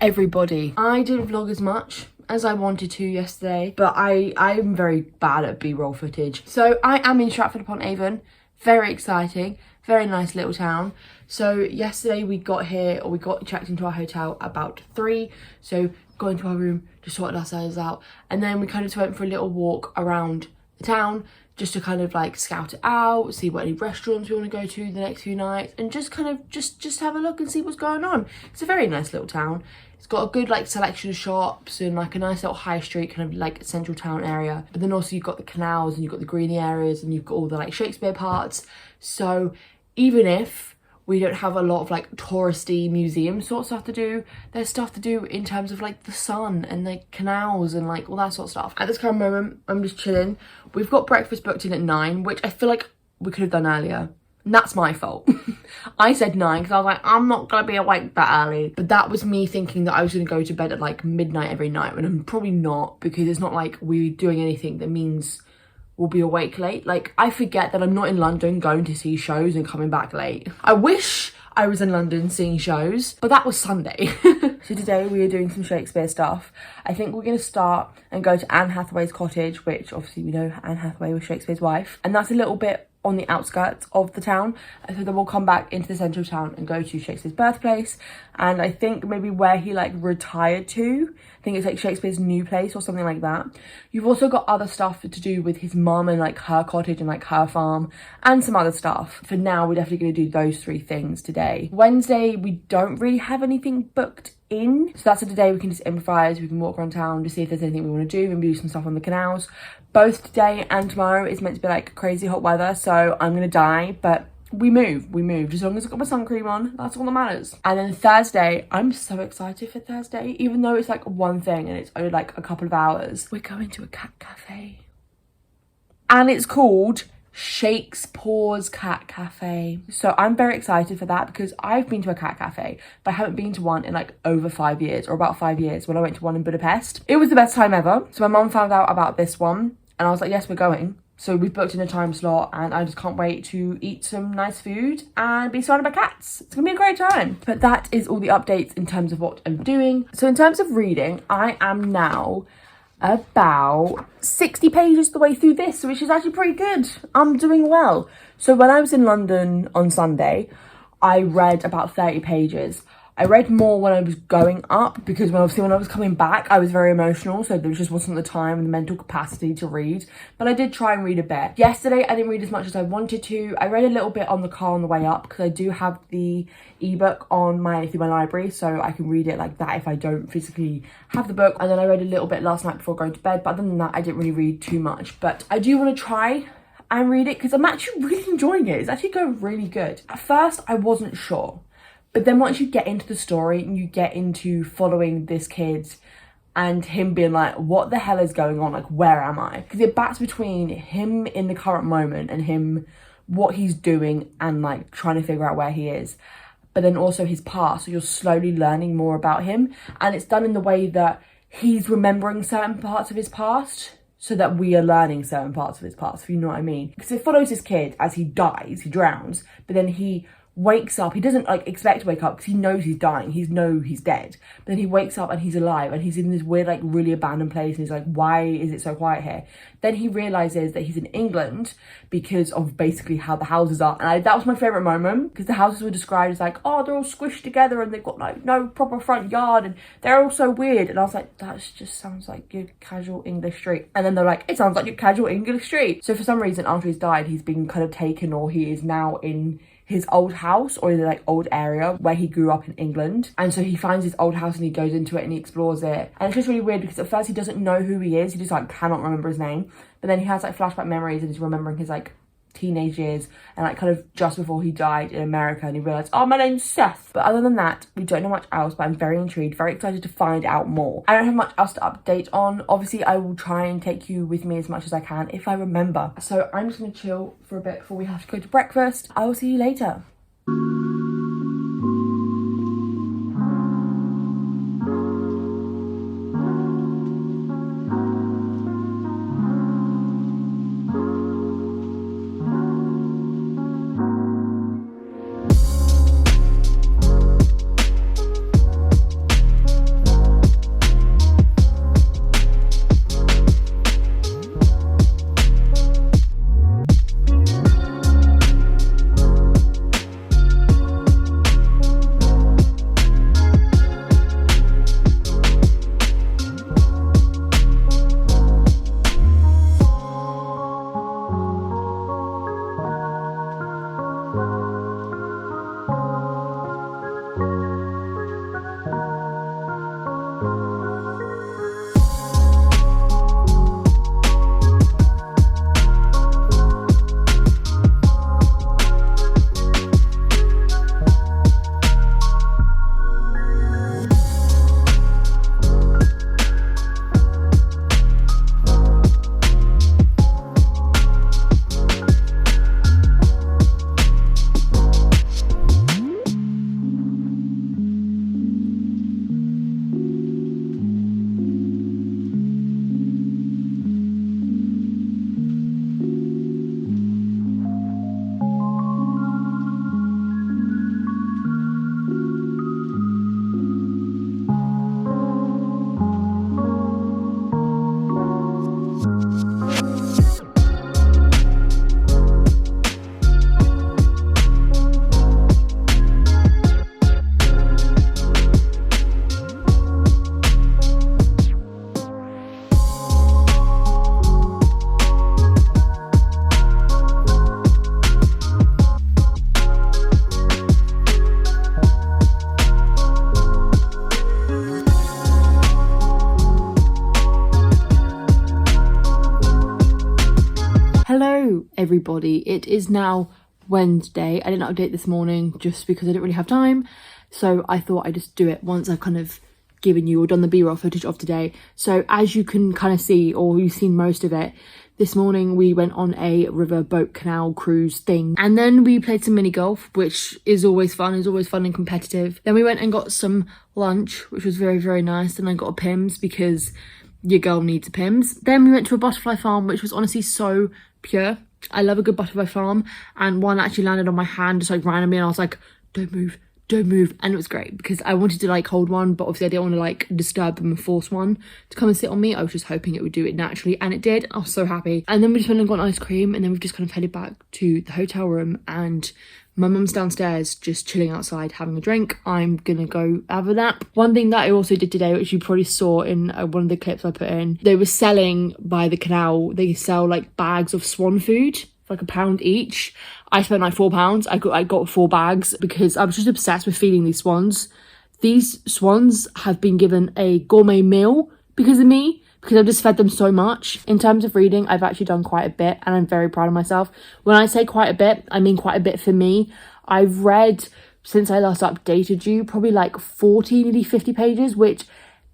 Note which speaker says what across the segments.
Speaker 1: everybody. I didn't vlog as much as I wanted to yesterday, but I'm very bad at b-roll footage. So I am in Stratford-upon-Avon. Very exciting, very nice little town. So yesterday we got here, or we got checked into our hotel about 3. So got into our room, just sorted ourselves out, and then we kind of just went for a little walk around the town, just to kind of like scout it out, see what any restaurants we want to go to the next few nights, and just kind of just have a look and see what's going on. It's a very nice little town. It's got a good like selection of shops and like a nice little high street kind of like central town area. But then also you've got the canals and you've got the greeny areas and you've got all the like Shakespeare parts. So even if we don't have a lot of like touristy museum sort of stuff to do, there's stuff to do in terms of like the sun and like canals and like all that sort of stuff. At this current moment, I'm just chilling. We've got breakfast booked in at 9, which I feel like we could have done earlier. And that's my fault. I said 9 because I was like, I'm not gonna be awake that early. But that was me thinking that I was gonna go to bed at like midnight every night, when I'm probably not, because it's not like we're doing anything that means we'll be awake late. Like, I forget that I'm not in London going to see shows and coming back late. I wish I was in London seeing shows, but that was Sunday. So today we are doing some Shakespeare stuff. I think we're going to start and go to Anne Hathaway's cottage, which obviously we know Anne Hathaway was Shakespeare's wife. And that's a little bit on the outskirts of the town. So then we'll come back into the centre of town and go to Shakespeare's birthplace. And I think maybe where he like retired to. I think it's like Shakespeare's new place or something like that. You've also got other stuff to do with his mum and like her cottage and like her farm and some other stuff. For now, we're definitely going to do those 3 things today. Wednesday, we don't really have anything booked in. So that's a day we can just improvise. We can walk around town to see if there's anything we want to do, maybe do some stuff on the canals. Both today and tomorrow is meant to be like crazy hot weather, so I'm gonna die, but we move. As long as I've got my sun cream on, that's all that matters. And then Thursday, I'm so excited for Thursday, even though it's like one thing and it's only like a couple of hours. We're going to a cat cafe. And it's called Shakespeare's Cat Cafe. So I'm very excited for that because I've been to a cat cafe, but I haven't been to one in like over 5 years, or about 5 years, when I went to one in Budapest. It was the best time ever. So my mum found out about this one and I was like, yes, we're going. So we've booked in a time slot and I just can't wait to eat some nice food and be surrounded by cats. It's gonna be a great time. But that is all the updates in terms of what I'm doing. So in terms of reading, I am now about 60 pages the way through this, which is actually pretty good. I'm doing well. So when I was in London on Sunday, I read about 30 pages. I read more when I was going up because when I was coming back, I was very emotional. So there just wasn't the time and the mental capacity to read. But I did try and read a bit. Yesterday, I didn't read as much as I wanted to. I read a little bit on the car on the way up because I do have the ebook on through my library. So I can read it like that if I don't physically have the book. And then I read a little bit last night before going to bed. But other than that, I didn't really read too much. But I do want to try and read it because I'm actually really enjoying it. It's actually going really good. At first, I wasn't sure. But then once you get into the story and you get into following this kid and him being like, what the hell is going on? Like, where am I? Because it bats between him in the current moment and him, what he's doing and like trying to figure out where he is. But then also his past. So you're slowly learning more about him. And it's done in the way that he's remembering certain parts of his past so that we are learning certain parts of his past, if you know what I mean. Because it follows this kid as he dies, he drowns, but then he wakes up. He doesn't like expect to wake up because he knows he's dying. He knows he's dead. But then he wakes up and he's alive and he's in this weird like really abandoned place and he's like, why is it so quiet here? Then he realizes that he's in England because of basically how the houses are. And that was my favorite moment because the houses were described as like, oh, they're all squished together and they've got like no proper front yard and they're all so weird. And I was like, that just sounds like your casual English street. And then they're like, it sounds like your casual English street. So for some reason after he's died, he's been kind of taken, or he is now in his old house or in the like old area where he grew up in England. And so he finds his old house and he goes into it and he explores it. And it's just really weird because at first he doesn't know who he is. He just like cannot remember his name. But then he has like flashback memories and he's remembering his like teenage years and like kind of just before he died in America, and he realized, oh, my name's Seth. But other than that, we don't know much else, but I'm very intrigued, very excited to find out more. I don't have much else to update on. Obviously I will try and take you with me as much as I can if I remember. So I'm just gonna chill for a bit before we have to go to breakfast. I will see you later. Hello everybody, it is now Wednesday. I didn't update this morning just because I didn't really have time, so I thought I'd just do it once I've kind of given you or done the b-roll footage of today. So as you can kind of see, or you've seen most of it, this morning we went on a river boat canal cruise thing, and then we played some mini golf, which is always fun and competitive. Then we went and got some lunch, which was very nice, and I got a Pimm's because your girl needs a Pimm's. Then we went to a butterfly farm, which was honestly so pure. I love a good butterfly farm, and one actually landed on my hand just like randomly, and I was like, don't move, and it was great because I wanted to like hold one, but obviously I didn't want to like disturb them and force one to come and sit on me. I was just hoping it would do it naturally, and it did. I was so happy. And then we just went and got ice cream, and then we've just kind of headed back to the hotel room, and my mum's downstairs just chilling outside having a drink. I'm gonna go have a nap. One thing that I also did today, which you probably saw in one of the clips I put in, they were selling by the canal, they sell like bags of swan food for like £1 each. I spent like £4. I got 4 bags because I was just obsessed with feeding these swans. These swans have been given a gourmet meal because of me, because I've just fed them so much. In terms of reading, I've actually done quite a bit, and I'm very proud of myself. When I say quite a bit, I mean quite a bit for me. I've read, since I last updated you, probably like 40, nearly 50 pages, which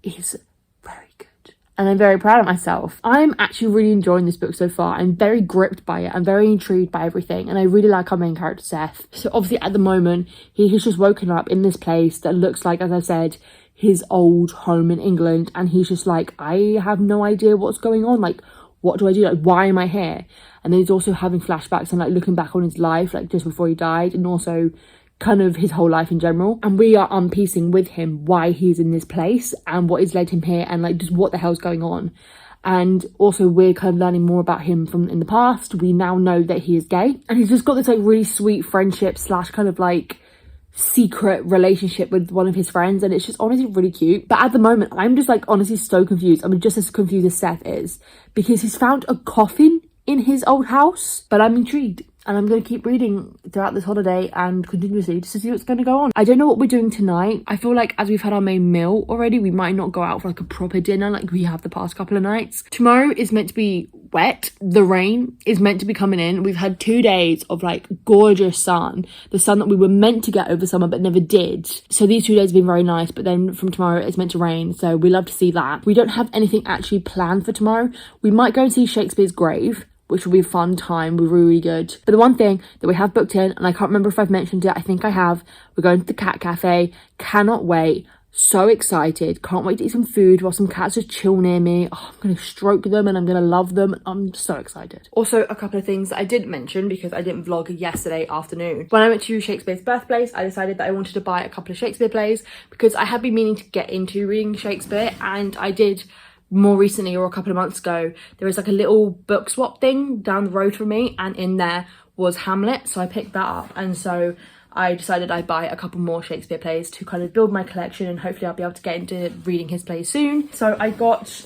Speaker 1: is very good. And I'm very proud of myself. I'm actually really enjoying this book so far. I'm very gripped by it. I'm very intrigued by everything. And I really like our main character, Seth. So obviously at the moment, he has just woken up in this place that looks like, as I said, his old home in England, and he's just like, I have no idea what's going on, like what do I do, like why am I here? And then he's also having flashbacks and like looking back on his life, like just before he died, and also kind of his whole life in general. And we are unpiecing with him why he's in this place and what has led him here, and like just what the hell's going on. And also we're kind of learning more about him from in the past. We now know that he is gay, and he's just got this like really sweet friendship slash kind of like secret relationship with one of his friends, and it's just honestly really cute. But at the moment I'm just like honestly so confused. I'm just as confused as Seth is, because he's found a coffin in his old house. But I'm intrigued, and I'm going to keep reading throughout this holiday and continuously just to see what's going to go on. I don't know what we're doing tonight. I feel like as we've had our main meal already, we might not go out for like a proper dinner like we have the past couple of nights. Tomorrow is meant to be wet. The rain is meant to be coming in. We've had 2 days of like gorgeous sun, the sun that we were meant to get over summer but never did. So these 2 days have been very nice, but then from tomorrow it's meant to rain, so we love to see that. We don't have anything actually planned for tomorrow. We might go and see Shakespeare's grave, which will be a fun time. We're really good. But the one thing that we have booked in, and I can't remember if I've mentioned it, I think I have, we're going to the cat cafe. Cannot wait. So excited. Can't wait to eat some food while some cats just chill near me. Oh, I'm going to stroke them and I'm going to love them. I'm so excited. Also, a couple of things that I didn't mention because I didn't vlog yesterday afternoon. When I went to Shakespeare's birthplace, I decided that I wanted to buy a couple of Shakespeare plays because I had been meaning to get into reading Shakespeare, and I did more recently, or a couple of months ago. There was like a little book swap thing down the road from me, and in there was Hamlet, so I picked that up. And so I decided I'd buy a couple more Shakespeare plays to kind of build my collection, and hopefully I'll be able to get into reading his plays soon. So I got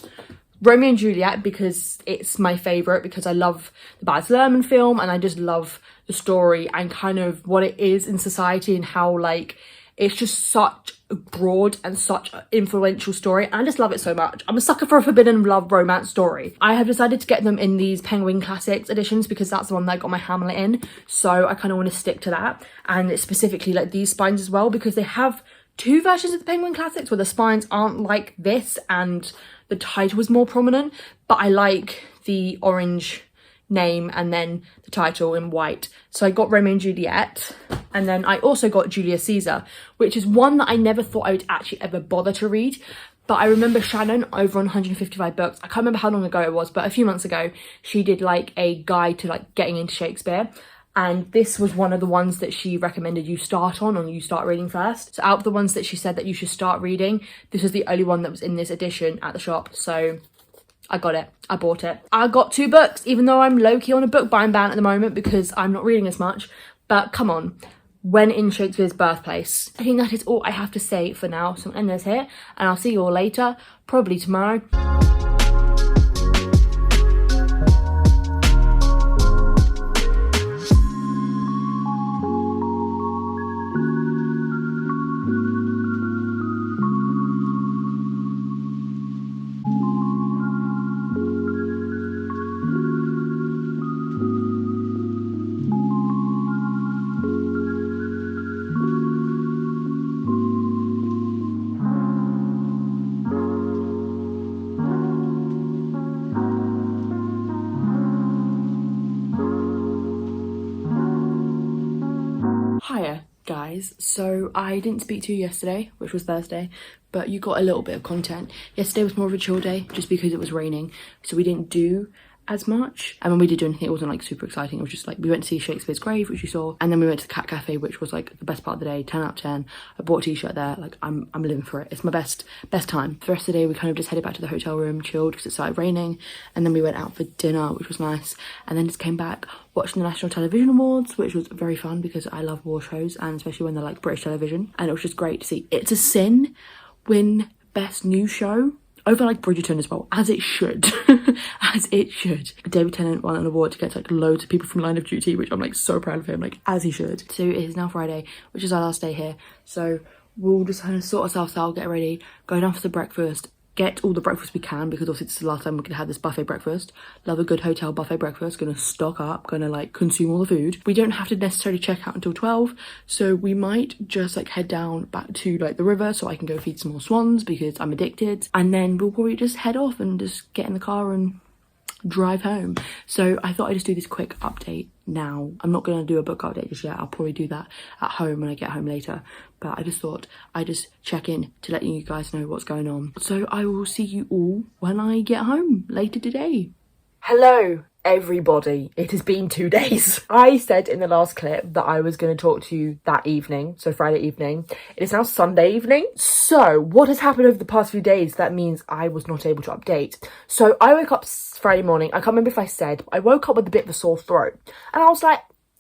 Speaker 1: Romeo and Juliet because it's my favourite, because I love the Baz Luhrmann film, and I just love the story and kind of what it is in society, and how like it's just such
Speaker 2: broad and such an influential story. And I just love it so much. I'm a sucker for a forbidden love romance story. I have decided to get them in these Penguin Classics editions because that's the one that I got my Hamlet in. So I kind of want to stick to that. And it's specifically like these spines as well, because they have 2 versions of the Penguin Classics where the spines aren't like this and the title is more prominent. But I like the orange name and then the title in white. So I got Romeo and Juliet, and then I also got Julius Caesar, which is one that I never thought I would actually ever bother to read. But I remember Shannon over on 155 Books, I can't remember how long ago it was, but a few months ago, she did like a guide to like getting into Shakespeare. And this was one of the ones that she recommended you start on or you start reading first. So out of the ones that she said that you should start reading, this was the only one that was in this edition at the shop. So I got it. I bought it. I got 2 books, even though I'm low-key on a book buying ban at the moment because I'm not reading as much. But come on, when in Shakespeare's birthplace. I think that is all I have to say for now. So I'm ending this here, and I'll see you all later, probably tomorrow. Hiya guys, so I didn't speak to you yesterday, which was Thursday, but you got a little bit of content. Yesterday was more of a chill day just because it was raining, so we didn't do as much. And when we did do anything, it wasn't like super exciting. It was just like we went to see Shakespeare's grave, which you saw, and then we went to the cat cafe, which was like the best part of the day. 10 out of 10. I bought a t-shirt there. Like I'm living for it. It's my best time. The rest of the day we kind of just headed back to the hotel room, chilled because it started raining, and then we went out for dinner, which was nice, and then just came back, watching the National Television Awards, which was very fun because I love war shows, and especially when they're like British television. And it was just great to see It's a Sin win Best New Show over like Bridgerton as well, as it should. As it should. David Tennant won an award against like loads of people from Line of Duty, which I'm like so proud of him, like as he should. So it is now Friday, which is our last day here, so we'll just kind of sort ourselves out, get ready, go down for the breakfast, get all the breakfast we can, because obviously it's the last time we're gonna have this buffet breakfast. Love a good hotel buffet breakfast. Gonna stock up, gonna like consume all the food. We don't have to necessarily check out until 12, so we might just like head down back to like the river so I can go feed some more swans because I'm addicted, and then we'll probably just head off and just get in the car and drive home. So I thought I'd just do this quick update now. I'm not gonna do a book update just yet. I'll probably do that at home when I get home later, but I just thought I'd just check in to let you guys know what's going on. So I will see you all when I get home later today. Hello everybody, it has been 2 days. I said in the last clip that I was going to talk to you that evening, so Friday evening. It is now Sunday evening. So what has happened over the past few days that means I was not able to update? So I woke up Friday morning, I can't remember if I said, but I woke up with a bit of a sore throat, and I was like,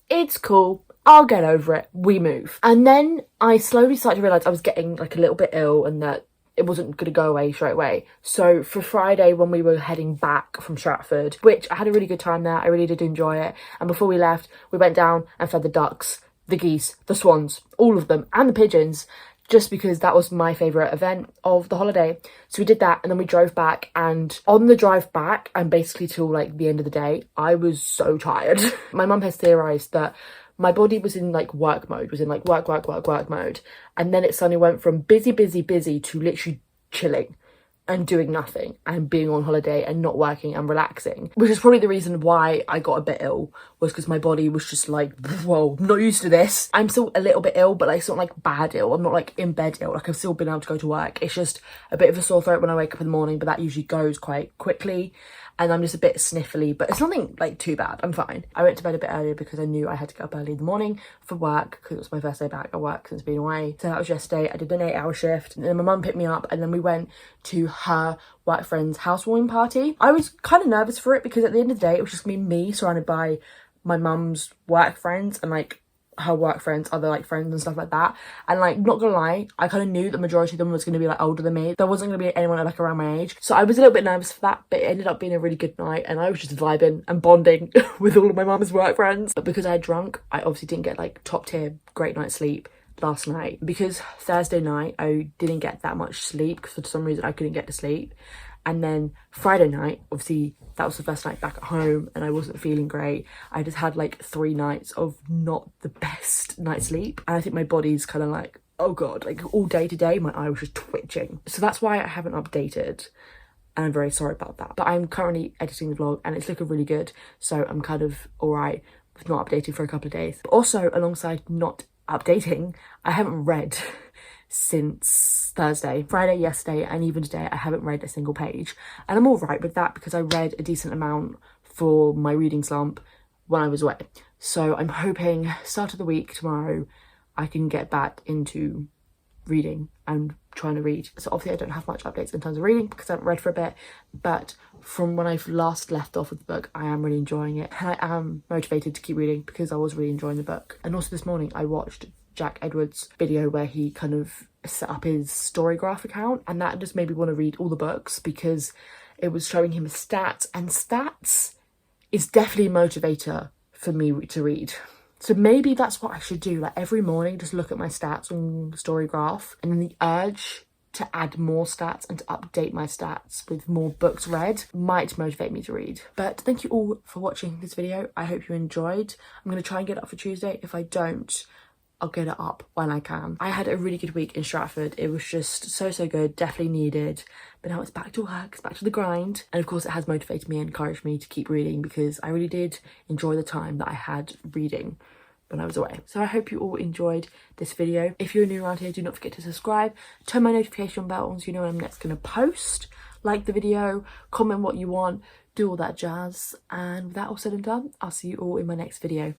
Speaker 2: it's cool, I'll get over it, we move. And then I slowly started to realise I was getting like a little bit ill and that it wasn't going to go away straight away. So for Friday, when we were heading back from Stratford, which I had a really good time there, I really did enjoy it. And before we left, we went down and fed the ducks, the geese, the swans, all of them, and the pigeons, just because that was my favourite event of the holiday. So we did that, and then we drove back, and on the drive back, and basically till like the end of the day, I was so tired. My mum has theorised that my body was in like work mode, was in like work mode. And then it suddenly went from busy to literally chilling and doing nothing and being on holiday and not working and relaxing. Which is probably the reason why I got a bit ill, was because my body was just like, whoa, I'm not used to this. I'm still a little bit ill, but like, it's not like bad ill. I'm not like in bed ill. Like I've still been able to go to work. It's just a bit of a sore throat when I wake up in the morning, but that usually goes quite quickly. And I'm just a bit sniffly, but it's nothing like too bad. I'm fine. I went to bed a bit earlier because I knew I had to get up early in the morning for work, because it was my first day back at work since being away. So that was yesterday. I did an 8-hour shift, and then my mum picked me up, and then we went to her work friend's housewarming party. I was kind of nervous for it because at the end of the day, it was just gonna be me surrounded by my mum's work friends and like her work friends, other like friends and stuff like that. And like, not gonna lie, I kind of knew the majority of them was gonna be like older than me. There wasn't gonna be anyone like around my age, so I was a little bit nervous for that, but it ended up being a really good night, and I was just vibing and bonding with all of my mum's work friends. But because I had drunk, I obviously didn't get like top tier great night's sleep
Speaker 1: last night because Thursday night I didn't get that much sleep because for some reason I couldn't get to sleep. And then Friday night, obviously that was the first night back at home and I wasn't feeling great. I just had like 3 nights of not the best night's sleep. And I think my body's kind of like, oh God, like all day today, my eye was just twitching. So that's why I haven't updated. And I'm very sorry about that. But I'm currently editing the vlog and it's looking really good. So I'm kind of all right with not updating for a couple of days. But also alongside not updating, I haven't read since Thursday. Friday, yesterday, and even today I haven't read a single page, and I'm all right with that because I read a decent amount for my reading slump when I was away. So I'm hoping start of the week tomorrow I can get back into reading and trying to read. So obviously I don't have much updates in terms of reading because I haven't read for a bit, but from when I've last left off with the book I am really enjoying it and I am motivated to keep reading because I was really enjoying the book. And also this morning I watched Jack Edwards' video where he kind of set up his Storygraph account, and that just made me want to read all the books because it was showing him his stats, and stats is definitely a motivator for me to read. So maybe that's what I should do, like every morning just look at my stats on Storygraph, and then the urge to add more stats and to update my stats with more books read might motivate me to read. But thank you all for watching this video. I hope you enjoyed. I'm going to try and get it up for Tuesday. If I don't, I'll get it up when I can. I had a really good week in Stratford. It was just so good, definitely needed. But now it's back to work, it's back to the grind. And of course it has motivated me and encouraged me to keep reading because I really did enjoy the time that I had reading when I was away. So I hope you all enjoyed this video. If you're new around here, do not forget to subscribe, turn my notification bell on so you know when I'm next going to post, like the video, comment what you want, do all that jazz. And with that all said and done, I'll see you all in my next video.